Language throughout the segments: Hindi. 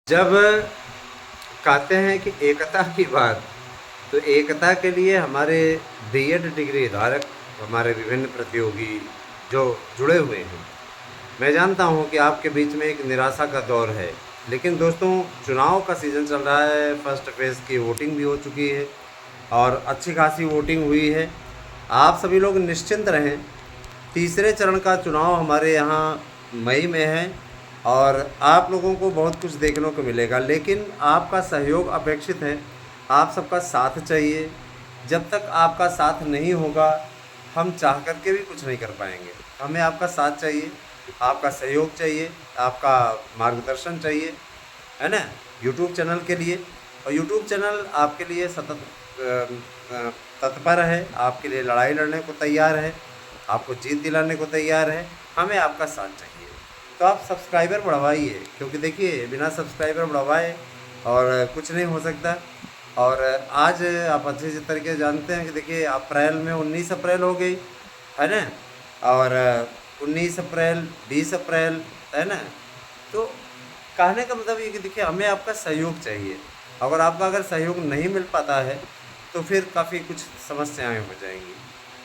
जब कहते हैं कि एकता की बात, तो एकता के लिए हमारे बीएड डिग्री धारक हमारे विभिन्न प्रतियोगी जो जुड़े हुए हैं, मैं जानता हूं कि आपके बीच में एक निराशा का दौर है। लेकिन दोस्तों, चुनाव का सीज़न चल रहा है, फर्स्ट फेज़ की वोटिंग भी हो चुकी है और अच्छी खासी वोटिंग हुई है। आप सभी लोग निश्चिंत रहें। तीसरे चरण का चुनाव हमारे यहाँ मई में है और आप लोगों को बहुत कुछ देखने को मिलेगा, लेकिन आपका सहयोग अपेक्षित है। आप सबका साथ चाहिए। जब तक आपका साथ नहीं होगा, हम चाह कर के भी कुछ नहीं कर पाएंगे। हमें आपका साथ चाहिए, आपका सहयोग चाहिए, आपका मार्गदर्शन चाहिए, है ना? यूट्यूब चैनल के लिए, और यूट्यूब चैनल आपके लिए सतत तत्पर है, आपके लिए लड़ाई लड़ने को तैयार है, आपको जीत दिलाने को तैयार है। हमें आपका साथ चाहिए, तो आप सब्सक्राइबर बढ़वाइए, क्योंकि देखिए, बिना सब्सक्राइबर बढ़वाए और कुछ नहीं हो सकता। और आज आप अच्छे से तरीके जानते हैं कि देखिए, अप्रैल में 19 अप्रैल हो गई, है ना? और 19 अप्रैल, 20 अप्रैल, है ना? तो कहने का मतलब ये कि देखिए, हमें आपका सहयोग चाहिए। अगर सहयोग नहीं मिल पाता है, तो फिर काफ़ी कुछ समस्याएं हो जाएंगी।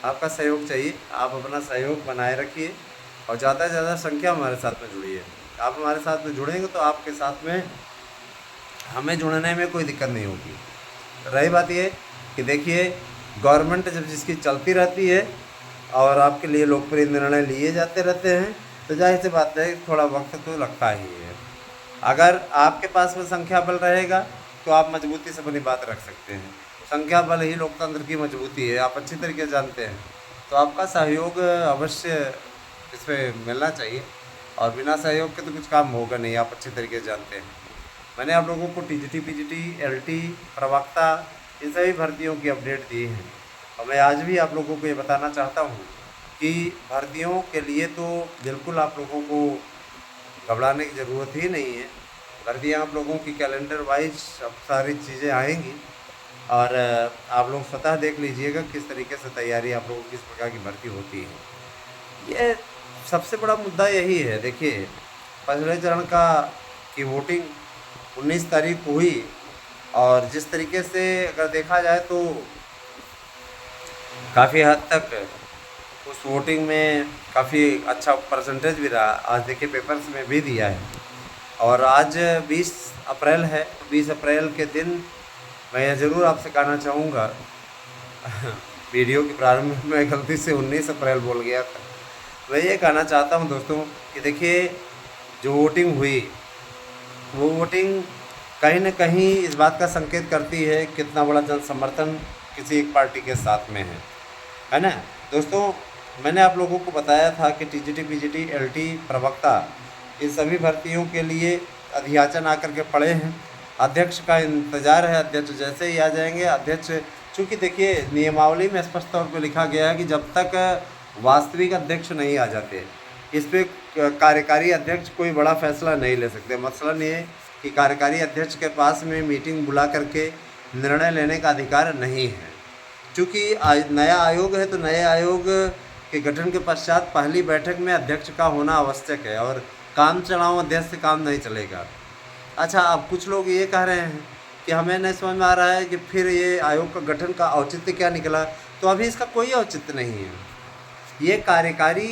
आपका सहयोग चाहिए, आप अपना सहयोग बनाए रखिए और ज़्यादा से ज़्यादा संख्या हमारे साथ में जुड़िए। आप हमारे साथ में जुड़ेंगे तो आपके साथ में हमें जुड़ने में कोई दिक्कत नहीं होगी। रही बात ये कि देखिए, गवर्नमेंट जब जिसकी चलती रहती है और आपके लिए लोकप्रिय निर्णय लिए जाते रहते हैं, तो जाहिर सी बात है, थोड़ा वक्त तो लगता ही है। अगर आपके पास में संख्या बल रहेगा, तो आप मजबूती से अपनी बात रख सकते हैं। संख्या बल ही लोकतंत्र की मजबूती है, आप अच्छी तरीके से जानते हैं। तो आपका सहयोग अवश्य इसमें मिलना चाहिए, और बिना सहयोग के तो कुछ काम होगा नहीं, आप अच्छी तरीके से जानते हैं। मैंने आप लोगों को टीजीटी, पीजीटी, एलटी, प्रवक्ता, इन सभी भर्तियों की अपडेट दी है। और मैं आज भी आप लोगों को ये बताना चाहता हूँ कि भर्तियों के लिए तो बिल्कुल आप लोगों को घबराने की ज़रूरत ही नहीं है। भर्तियाँ आप लोगों की कैलेंडर वाइज अब सारी चीज़ें आएंगी, और आप लोग स्वतः देख लीजिएगा किस तरीके से तैयारी आप लोगों की किस प्रकार की भर्ती होती है। ये सबसे बड़ा मुद्दा यही है। देखिए, पहले चरण का की वोटिंग 19 तारीख को हुई, और जिस तरीके से अगर देखा जाए तो काफ़ी हद तक उस वोटिंग में काफ़ी अच्छा परसेंटेज भी रहा। आज देखिए, पेपर्स में भी दिया है। और आज 20 अप्रैल है, 20 अप्रैल के दिन मैं यह ज़रूर आपसे कहना चाहूँगा वीडियो के प्रारंभ में मैं गलती से 19 अप्रैल बोल गया था। मैं ये कहना चाहता हूँ दोस्तों कि देखिए, जो वोटिंग हुई, वो वोटिंग कहीं न कहीं इस बात का संकेत करती है कितना बड़ा जन समर्थन किसी एक पार्टी के साथ में है ना? दोस्तों, मैंने आप लोगों को बताया था कि टीजीटी, पीजीटी, एलटी, प्रवक्ता, इन सभी भर्तियों के लिए अध्याचन आकर के पड़े हैं। अध्यक्ष का इंतज़ार है, अध्यक्ष जैसे ही आ जाएंगे। अध्यक्ष, चूँकि देखिए, नियमावली में स्पष्ट तौर पर लिखा गया है कि जब तक वास्तविक अध्यक्ष नहीं आ जाते, इस पे कार्यकारी अध्यक्ष कोई बड़ा फैसला नहीं ले सकते। मसलन ये कि कार्यकारी अध्यक्ष के पास में मीटिंग बुला करके निर्णय लेने का अधिकार नहीं है। चूँकि नया आयोग है, तो नए आयोग के गठन के पश्चात पहली बैठक में अध्यक्ष का होना आवश्यक है, और काम चलाओ अध्यक्ष से काम नहीं चलेगा। अच्छा, अब कुछ लोग ये कह रहे हैं कि हमें नहीं समझ में आ रहा है कि फिर ये आयोग का गठन का औचित्य क्या निकला। तो अभी इसका कोई औचित्य नहीं है। ये कार्यकारी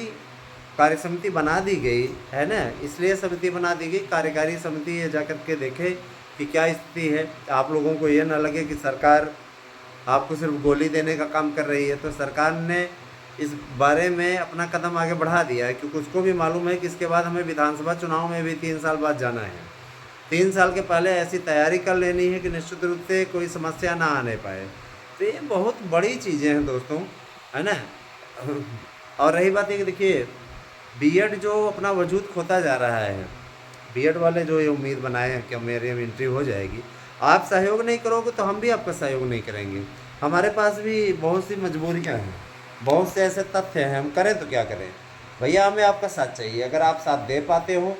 कार्य समिति बना दी गई है ना, इसलिए समिति बना दी गई। कार्यकारी समिति ये जाकर के देखे कि क्या स्थिति है। आप लोगों को ये ना लगे कि सरकार आपको सिर्फ गोली देने का काम कर रही है। तो सरकार ने इस बारे में अपना कदम आगे बढ़ा दिया है, क्योंकि उसको भी मालूम है कि इसके बाद हमें विधानसभा चुनाव में भी 3 साल बाद जाना है। 3 साल के पहले ऐसी तैयारी कर लेनी है कि निश्चित रूप से कोई समस्या ना आने पाए। तो ये बहुत बड़ी चीज़ें हैं दोस्तों, है ना? और रही बात है कि देखिए, बीएड जो अपना वजूद खोता जा रहा है, बीएड वाले जो ये उम्मीद बनाए हैं कि मेरी एंट्री हो जाएगी, आप सहयोग नहीं करोगे तो हम भी आपका सहयोग नहीं करेंगे। हमारे पास भी बहुत सी मजबूरियां हैं, बहुत से ऐसे तथ्य हैं, हम करें तो क्या करें। भैया, हमें आपका साथ चाहिए। अगर आप साथ दे पाते हो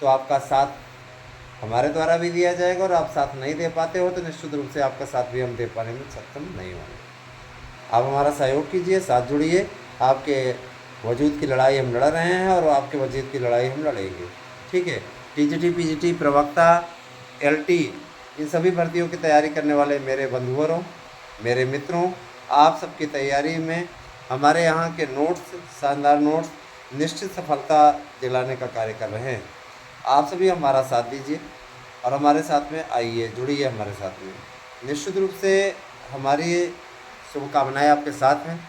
तो आपका साथ हमारे द्वारा भी दिया जाएगा, और आप साथ नहीं दे पाते हो तो निश्चित रूप से आपका साथ भी हम दे पाने में सक्षम नहीं होंगे। आप हमारा सहयोग कीजिए, साथ जुड़िए। आपके वजूद की लड़ाई हम लड़ रहे हैं, और आपके वजूद की लड़ाई हम लड़ेंगे, ठीक है? टीजीटी, पीजीटी, प्रवक्ता, LT, इन सभी भर्तियों की तैयारी करने वाले मेरे बंधुवरों, मेरे मित्रों, आप सबकी तैयारी में हमारे यहाँ के नोट्स, शानदार नोट्स निश्चित सफलता दिलाने का कार्य कर रहे हैं। आप सभी हमारा साथ दीजिए और हमारे साथ में आइए, जुड़िए हमारे साथ में। निश्चित रूप से हमारी शुभकामनाएं आपके साथ हैं।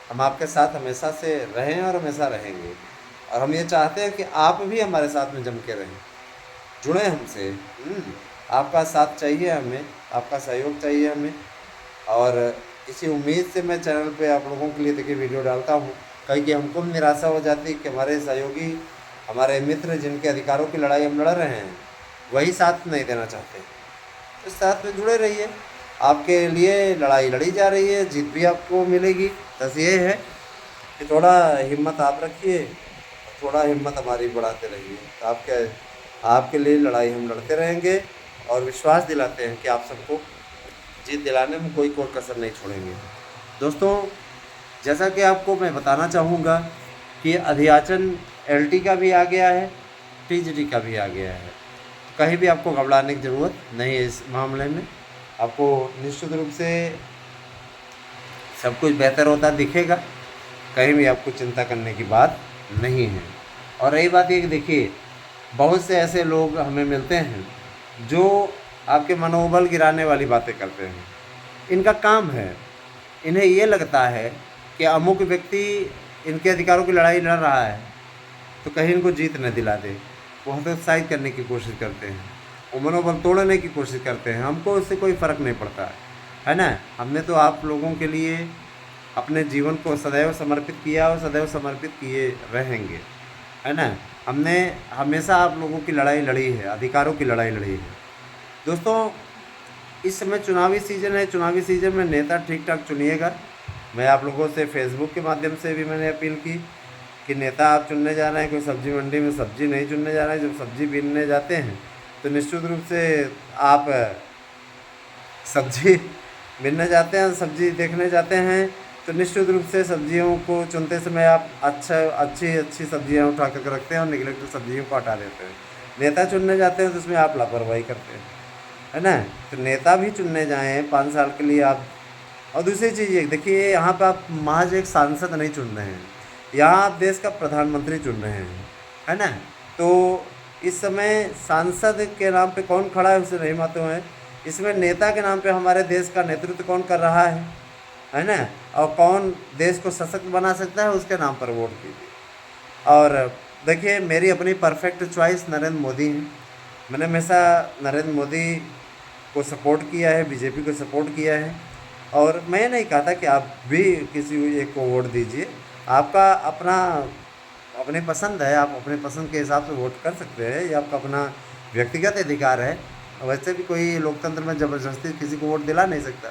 हम आपके साथ हमेशा से रहें और हमेशा रहेंगे, और हम ये चाहते हैं कि आप भी हमारे साथ में जम के रहें, जुड़ें हमसे। आपका साथ चाहिए हमें, आपका सहयोग चाहिए हमें, और इसी उम्मीद से मैं चैनल पे आप लोगों के लिए देखिए वीडियो डालता हूँ। कहीं कि हमको भी निराशा हो जाती है कि हमारे सहयोगी, हमारे मित्र जिनके अधिकारों की लड़ाई हम लड़ रहे हैं, वही साथ नहीं देना चाहते। तो साथ में जुड़े रहिए, आपके लिए लड़ाई लड़ी जा रही है, जीत भी आपको मिलेगी। बस ये है कि थोड़ा हिम्मत आप रखिए, थोड़ा हिम्मत हमारी बढ़ाते रहिए। तो आपके लिए लड़ाई हम लड़ते रहेंगे, और विश्वास दिलाते हैं कि आप सबको जीत दिलाने में कोई कसर नहीं छोड़ेंगे। दोस्तों, जैसा कि आपको मैं बताना चाहूँगा कि अध्याचन LT का भी आ गया है, TGT का भी आ गया है। कहीं भी आपको घबराने की ज़रूरत नहीं है। इस मामले में आपको निश्चित रूप से सब कुछ बेहतर होता दिखेगा, कहीं भी आपको चिंता करने की बात नहीं है। और रही बात ये कि देखिए, बहुत से ऐसे लोग हमें मिलते हैं जो आपके मनोबल गिराने वाली बातें करते हैं। इनका काम है, इन्हें ये लगता है कि अमुक व्यक्ति इनके अधिकारों की लड़ाई लड़ रहा है तो कहीं इनको जीत न दिला दे। वो हतोत्साहित करने की कोशिश करते हैं, वो मनोबल तोड़ने की कोशिश करते हैं। हमको इससे कोई फ़र्क नहीं पड़ता है ना। हमने तो आप लोगों के लिए अपने जीवन को सदैव समर्पित किया और सदैव समर्पित किए रहेंगे, है ना। हमने हमेशा आप लोगों की लड़ाई लड़ी है, अधिकारों की लड़ाई लड़ी है। दोस्तों, इस समय चुनावी सीज़न है, चुनावी सीज़न में नेता ठीक ठाक चुनिएगा। मैं आप लोगों से फेसबुक के माध्यम से भी मैंने अपील की कि नेता आप चुनने जा रहे हैं, कोई सब्जी मंडी में सब्जी नहीं चुनने जा रहे हैं। जब सब्जी बीनने जाते हैं तो निश्चित रूप से आप सब्जी बीनने जाते हैं, सब्जी देखने जाते हैं, तो निश्चित रूप से सब्जियों को चुनते समय आप अच्छी सब्जियां उठा कर रखते हैं और निगलेक्टेड सब्जियों को हटा देते हैं। नेता चुनने जाते हैं तो उसमें आप लापरवाही करते हैं, है ना। तो नेता भी चुनने जाएँ 5 साल के लिए आप। और दूसरी चीज़ ये देखिए, यहाँ पर आप महज एक सांसद नहीं चुन रहे हैं, यहाँ आप देश का प्रधानमंत्री चुन रहे हैं, है ना। तो इस समय सांसद के नाम पे कौन खड़ा है उसे नहीं मालूम है, इसमें नेता के नाम पे हमारे देश का नेतृत्व कौन कर रहा है ना, और कौन देश को सशक्त बना सकता है, उसके नाम पर वोट कीजिए। और देखिए, मेरी अपनी परफेक्ट चॉइस नरेंद्र मोदी है। मैंने हमेशा नरेंद्र मोदी को सपोर्ट किया है, बीजेपी को सपोर्ट किया है, और मैं नहीं कहता कि आप भी किसी एक को वोट दीजिए। आपका अपनी पसंद है, आप अपने पसंद के हिसाब से वोट कर सकते हैं, ये आपका अपना व्यक्तिगत अधिकार है। वैसे भी कोई लोकतंत्र में ज़बरदस्ती किसी को वोट दिला नहीं सकता।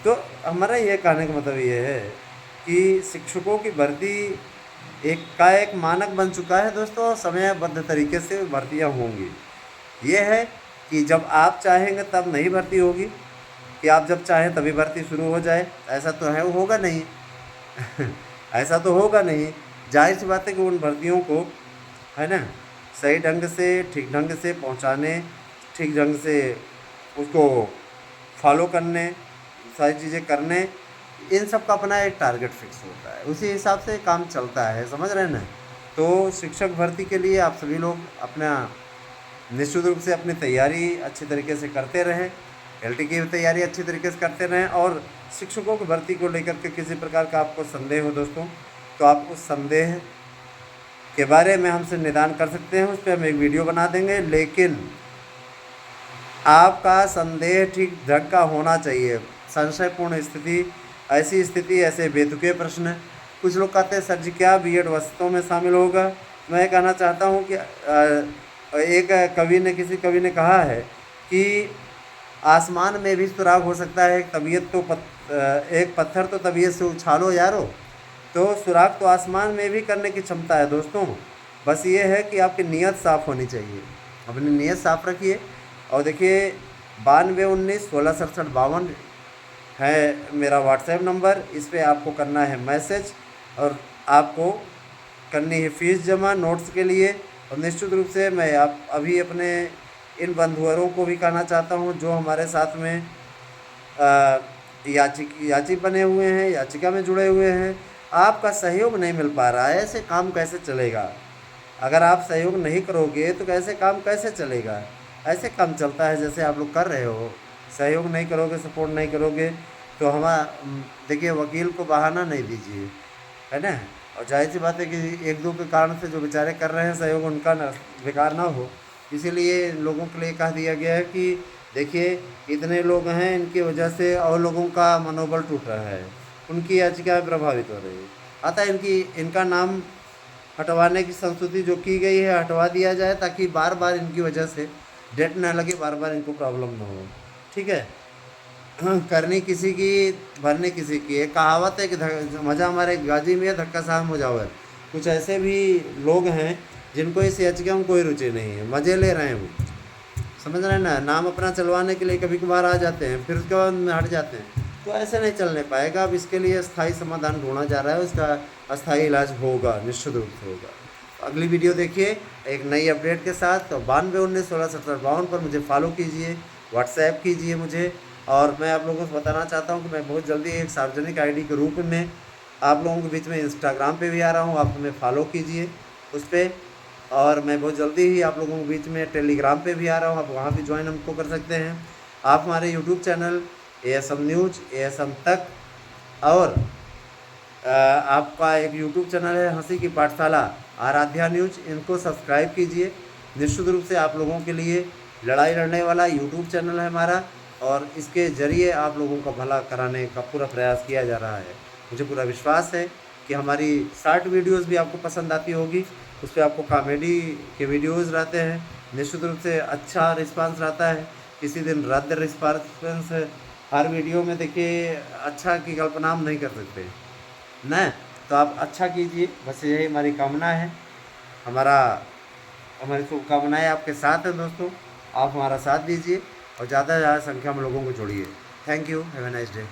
तो हमारा ये कहने का मतलब ये है कि शिक्षकों की भर्ती एक मानक बन चुका है दोस्तों, समयबद्ध तरीके से भर्तियाँ होंगी। ये है कि जब आप चाहेंगे तब नहीं भर्ती होगी, कि आप जब चाहें तभी भर्ती शुरू हो जाए, ऐसा तो है, होगा नहीं। ऐसा तो होगा नहीं। जाहिर सी बात है कि उन भर्तियों को, है ना, सही ढंग से, ठीक ढंग से पहुंचाने, ठीक ढंग से उसको फॉलो करने, सारी चीज़ें करने, इन सब का अपना एक टारगेट फिक्स होता है, उसी हिसाब से काम चलता है, समझ रहे हैं ना। तो शिक्षक भर्ती के लिए आप सभी लोग अपना निश्चित रूप से अपनी तैयारी अच्छी तरीके से करते रहें, LT की तैयारी अच्छी तरीके से करते रहें। और शिक्षकों की भर्ती को लेकर के किसी प्रकार का आपको संदेह हो दोस्तों, तो आप उस संदेह के बारे में हमसे निदान कर सकते हैं, उस पर हम एक वीडियो बना देंगे। लेकिन आपका संदेह ठीक ढंग का होना चाहिए। संशयपूर्ण स्थिति, ऐसी स्थिति, ऐसे बेतुके प्रश्न। कुछ लोग कहते हैं सर जी क्या B.Ed वस्तुओं में शामिल होगा। मैं कहना चाहता हूँ कि किसी कवि ने कहा है कि आसमान में भी सुराग हो सकता है, एक पत्थर तो तबीयत से उछालो यारो। तो सुराग तो आसमान में भी करने की क्षमता है दोस्तों। बस ये है कि आपकी नीयत साफ़ होनी चाहिए, अपनी नीयत साफ़ रखिए। और देखिए, 9219166752 है मेरा व्हाट्सएप नंबर। इस पर आपको करना है मैसेज, और आपको करनी है फ़ीस जमा नोट्स के लिए। और निश्चित रूप से मैं अभी अपने इन बंधुवरों को भी कहना चाहता हूँ जो हमारे साथ में याची बने हुए हैं, याचिका में जुड़े हुए हैं। आपका सहयोग नहीं मिल पा रहा है, ऐसे काम कैसे चलेगा? अगर आप सहयोग नहीं करोगे तो कैसे काम कैसे चलेगा? ऐसे काम चलता है जैसे आप लोग कर रहे हो। सहयोग नहीं करोगे, सपोर्ट नहीं करोगे तो देखिए, वकील को बहाना नहीं दीजिए, है ना। और जाहिर सी बात है कि एक दो के कारण से जो बेचारे कर रहे हैं सहयोग, उनका न बेकार ना हो, इसीलिए लोगों के लिए कह दिया गया है कि देखिए, इतने लोग हैं, इनकी वजह से और लोगों का मनोबल टूट रहा है, उनकी याचिकाएँ प्रभावित हो रही है। अतः इनका नाम हटवाने की संस्तुति जो की गई है, हटवा दिया जाए, ताकि बार बार इनकी वजह से डेट ना लगे, बार बार इनको प्रॉब्लम ना हो। ठीक है। करनी किसी की, भरनी किसी की। एक कहावत है कि मज़ा हमारे गाजी में है, धक्का साहब मुजावर। कुछ ऐसे भी लोग हैं जिनको इस याचिका में कोई रुचि नहीं है, मज़े ले रहे हैं वो, समझ रहे हैं ना। नाम अपना चलवाने के लिए कभी कभार आ जाते हैं, फिर उसके बाद में हट जाते हैं। तो ऐसे नहीं चलने पाएगा। अब इसके लिए स्थायी समाधान ढूंढा जा रहा है, उसका अस्थायी इलाज होगा, निश्चित रूप से होगा। अगली वीडियो देखिए एक नई अपडेट के साथ। तो 9219167052 पर मुझे फॉलो कीजिए, व्हाट्सएप कीजिए मुझे। और मैं आप लोगों को बताना चाहता हूँ कि मैं बहुत जल्दी एक सार्वजनिक आईडी के रूप में आप लोगों के बीच में इंस्टाग्राम पे भी आ रहा हूँ, आप हमें फॉलो कीजिए उस पर। और मैं बहुत जल्दी ही आप लोगों के बीच में टेलीग्राम पे भी आ रहा हूँ, आप वहाँ भी ज्वाइन हमको कर सकते हैं। आप हमारे YouTube channel ASM news, ASM तक, और आपका एक यूट्यूब चैनल है हंसी की पाठशाला, आराध्या न्यूज, इनको सब्सक्राइब कीजिए। निश्चित रूप से आप लोगों के लिए लड़ाई लड़ने वाला यूट्यूब चैनल है हमारा, और इसके ज़रिए आप लोगों का भला कराने का पूरा प्रयास किया जा रहा है। मुझे पूरा विश्वास है कि हमारी शॉर्ट वीडियोस भी आपको पसंद आती होगी। उस पर आपको कॉमेडी के वीडियोस रहते हैं, निश्चित रूप से अच्छा रिस्पांस रहता है। किसी दिन रद्द रिस्पांस है। हर वीडियो में देखिए अच्छा की कल्पना हम नहीं कर सकते ना। तो आप अच्छा कीजिए, बस यही हमारी कामना है। हमारा हमारी शुभकामनाएँ आपके साथ हैं दोस्तों। आप हमारा साथ दीजिए और ज़्यादा से ज़्यादा संख्या में लोगों को जोड़िए। Thank you, have a nice day.